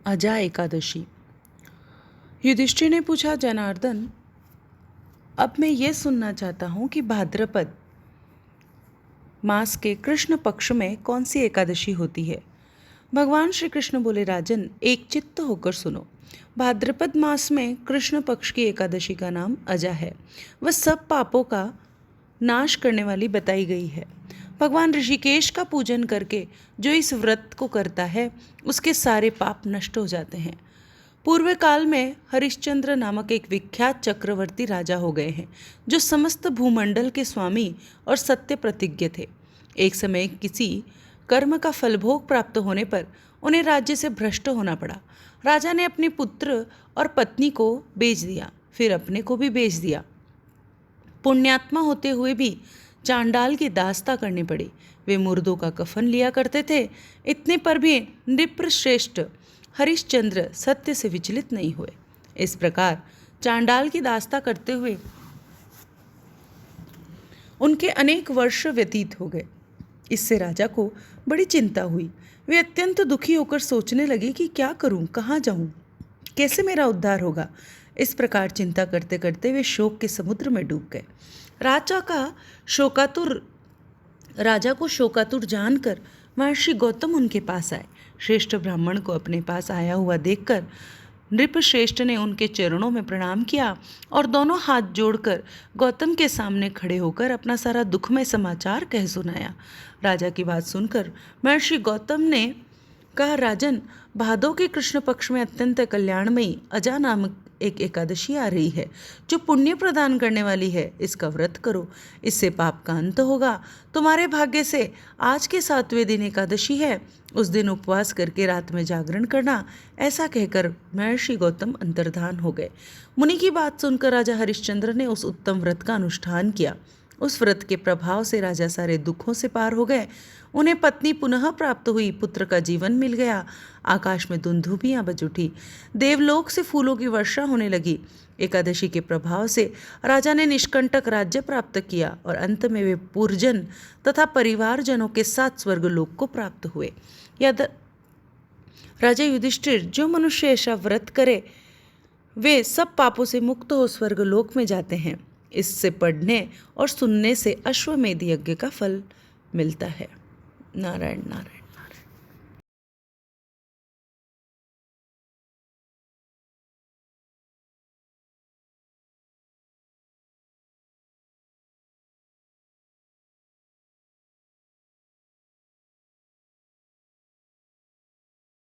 अजा एकादशी। युधिष्ठिर ने पूछा, जनार्दन, अब मैं ये सुनना चाहता हूँ कि भाद्रपद मास के कृष्ण पक्ष में कौन सी एकादशी होती है। भगवान श्री कृष्ण बोले, राजन, एक चित्त होकर सुनो। भाद्रपद मास में कृष्ण पक्ष की एकादशी का नाम अजा है। वह सब पापों का नाश करने वाली बताई गई है। भगवान ऋषिकेश का पूजन करके जो इस व्रत को करता है उसके सारे पाप नष्ट हो जाते हैं। पूर्व काल में हरिश्चंद्र नामक एक विख्यात चक्रवर्ती राजा हो गए हैं, जो समस्त भूमंडल के स्वामी और सत्य प्रतिज्ञ थे। एक समय किसी कर्म का फलभोग प्राप्त होने पर उन्हें राज्य से भ्रष्ट होना पड़ा। राजा ने अपने पुत्र और पत्नी को बेच दिया, फिर अपने को भी बेच दिया। पुण्यात्मा होते हुए भी चांडाल की दास्ता करनी पड़ी। वे मुर्दों का कफन लिया करते थे। इतने पर भी नृपश्रेष्ठ हरिश्चंद्र सत्य से विचलित नहीं हुए। इस प्रकार चांडाल की दास्ता करते हुए उनके अनेक वर्ष व्यतीत हो गए। इससे राजा को बड़ी चिंता हुई। वे अत्यंत दुखी होकर सोचने लगे कि क्या करूं, कहाँ जाऊं, कैसे मेरा उद्धार होगा। इस प्रकार चिंता करते करते वे शोक के समुद्र में डूब गए। राजा को शोकातुर जानकर महर्षि गौतम उनके पास आए। श्रेष्ठ ब्राह्मण को अपने पास आया हुआ देखकर नृपश्रेष्ठ ने उनके चरणों में प्रणाम किया और दोनों हाथ जोड़कर गौतम के सामने खड़े होकर अपना सारा दुखमय समाचार कह सुनाया। राजा की बात सुनकर महर्षि गौतम ने कहा, राजन, भादों के कृष्ण पक्ष में अत्यंत कल्याणमयी अजा नामक एक एकादशी आ रही है, जो पुण्य प्रदान करने वाली है। इसका व्रत करो, इससे पाप का अंत होगा। तुम्हारे भाग्य से आज के 7वें दिन एकादशी है। उस दिन उपवास करके रात में जागरण करना। ऐसा कहकर महर्षि गौतम अंतर्धान हो गए। मुनि की बात सुनकर राजा हरिश्चंद्र ने उस उत्तम व्रत का अनुष्ठान किया। उस व्रत के प्रभाव से राजा सारे दुखों से पार हो गए। उन्हें पत्नी पुनः प्राप्त हुई, पुत्र का जीवन मिल गया। आकाश में दुंदुभियां बज उठी, देवलोक से फूलों की वर्षा होने लगी। एकादशी के प्रभाव से राजा ने निष्कंटक राज्य प्राप्त किया और अंत में वे पुरजन तथा परिवारजनों के साथ स्वर्गलोक को प्राप्त हुए। याद राजा युधिष्ठिर, जो मनुष्य ऐसा व्रत करे वे सब पापों से मुक्त हो स्वर्गलोक में जाते हैं। इससे पढ़ने और सुनने से अश्वमेध यज्ञ का फल मिलता है। नारायण नारायण।